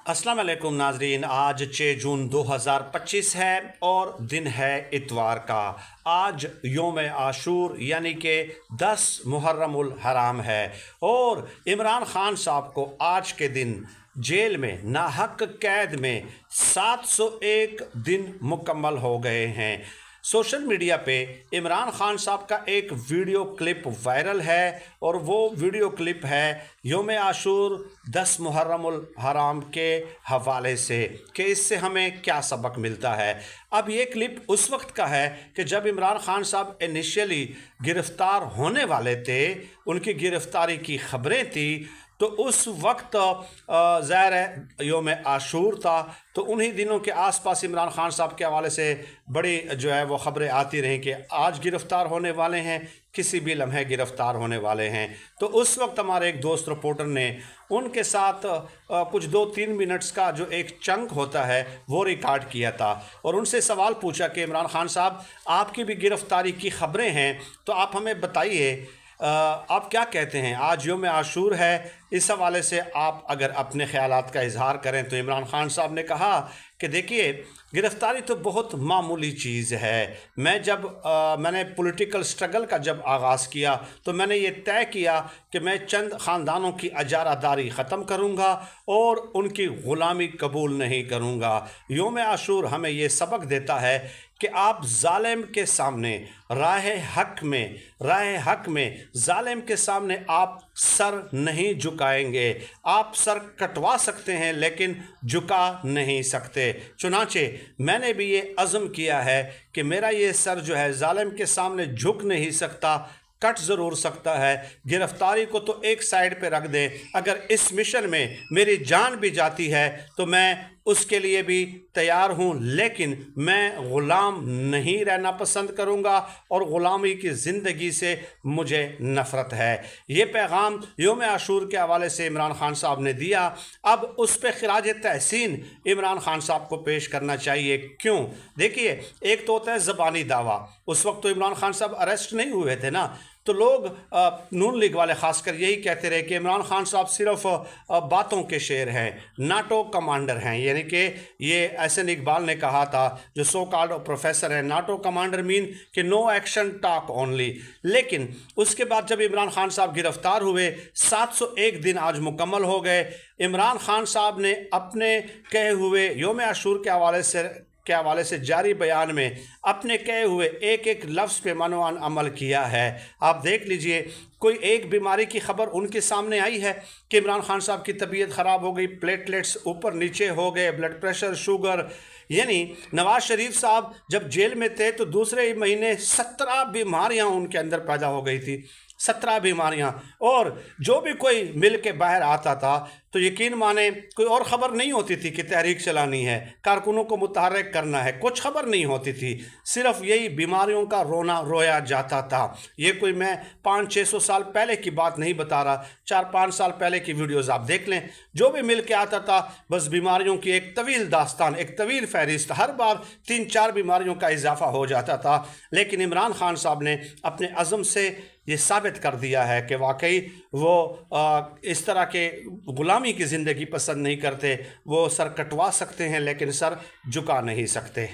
अस्सलाम वालेकुम नाजरीन। आज 6 जून 2025 है और दिन है इतवार का। आज योम आशूर यानी कि 10 मुहर्रमुल हराम है और इमरान खान साहब को आज के दिन जेल में नाहक कैद में 701 दिन मुकम्मल हो गए हैं। सोशल मीडिया पे इमरान खान साहब का एक वीडियो क्लिप वायरल है और वो वीडियो क्लिप है योम आशूर 10 मुहर्रमुल हराम के हवाले से कि इससे हमें क्या सबक मिलता है। अब ये क्लिप उस वक्त का है कि जब इमरान खान साहब इनिशियली गिरफ़्तार होने वाले थे, उनकी गिरफ़्तारी की ख़बरें थी, तो उस वक्त ज़ाहिर है योम आशूर था, तो उन्हीं दिनों के आसपास इमरान खान साहब के हवाले से बड़ी जो है वो ख़बरें आती रहीं कि आज गिरफ़्तार होने वाले हैं, किसी भी लम्हे गिरफ़्तार होने वाले हैं। तो उस वक्त हमारे एक दोस्त रिपोर्टर ने उनके साथ कुछ 2-3 मिनट्स का जो एक चंक होता है वो रिकॉर्ड किया था और उनसे सवाल पूछा कि इमरान खान साहब, आपकी भी गिरफ़्तारी की ख़बरें हैं, तो आप हमें बताइए आप क्या कहते हैं, आज योम आशूर है, इस हवाले से आप अगर अपने ख़यालात का इजहार करें। तो इमरान खान साहब ने कहा कि देखिए, गिरफ़्तारी तो बहुत मामूली चीज़ है। मैंने पॉलिटिकल स्ट्रगल का जब आगाज़ किया तो मैंने ये तय किया कि मैं चंद ख़ानदानों की अजारादारी ख़त्म करूँगा और उनकी ग़ुलामी कबूल नहीं करूँगा। योम आशूर हमें ये सबक देता है कि आप ज़ालिम के सामने राह हक में ज़ालिम के सामने आप सर नहीं झुकाएंगे। आप सर कटवा सकते हैं लेकिन झुका नहीं सकते। चुनांचे मैंने भी ये अज़्म किया है कि मेरा ये सर जो है ज़ालिम के सामने झुक नहीं सकता, कट ज़रूर सकता है। गिरफ़्तारी को तो एक साइड पे रख दें, अगर इस मिशन में मेरी जान भी जाती है तो मैं उसके लिए भी तैयार हूँ, लेकिन मैं ग़ुलाम नहीं रहना पसंद करूँगा और ग़ुलामी की ज़िंदगी से मुझे नफ़रत है। ये पैगाम योम आशूर के हवाले से इमरान खान साहब ने दिया। अब उस पर खिराज तहसीन इमरान खान साहब को पेश करना चाहिए। क्यों? देखिए, एक तो होता है ज़बानी दावा। उस वक्त तो इमरान खान साहब अरेस्ट नहीं हुए थे ना, तो लोग नून लीग वाले ख़ासकर यही कहते रहे कि इमरान खान साहब सिर्फ बातों के शेर हैं, नाटो कमांडर हैं। यानी कि ये एहसन इकबाल ने कहा था, जो सो कॉल्ड प्रोफेसर है, नाटो कमांडर मीन कि नो एक्शन टॉक ओनली। लेकिन उसके बाद जब इमरान खान साहब गिरफ़्तार हुए, 701 दिन आज मुकम्मल हो गए। इमरान खान साहब ने अपने कहे हुए योम आशूर के हवाले से जारी बयान में अपने कहे हुए एक एक लफ्ज़ पे मनवान अमल किया है। आप देख लीजिए, कोई एक बीमारी की खबर उनके सामने आई है कि इमरान खान साहब की तबीयत ख़राब हो गई, प्लेटलेट्स ऊपर नीचे हो गए, ब्लड प्रेशर, शुगर। यानी नवाज़ शरीफ साहब जब जेल में थे तो दूसरे ही महीने 17 बीमारियां उनके अंदर पैदा हो गई थी, 17 बीमारियां। और जो भी कोई मिल के बाहर आता था तो यकीन माने कोई और ख़बर नहीं होती थी कि तहरीक चलानी है, कारकुनों को मुतहर्रिक करना है, कुछ खबर नहीं होती थी। सिर्फ यही बीमारियों का रोना रोया जाता था। ये कोई मैं 500-600 साल पहले की बात नहीं बता रहा, 4-5 साल पहले की वीडियोस आप देख लें। जो भी मिल के आता था बस बीमारियों की एक तवील दास्तान, एक तवील फहरिस्त, हर बार 3-4 बीमारियों का इजाफा हो जाता था। लेकिन इमरान खान साहब ने अपने अज़म से ये साबित कर दिया है कि वाकई वो इस तरह के ग़ुलामी की ज़िंदगी पसंद नहीं करते। वो सर कटवा सकते हैं लेकिन सर झुका नहीं सकते।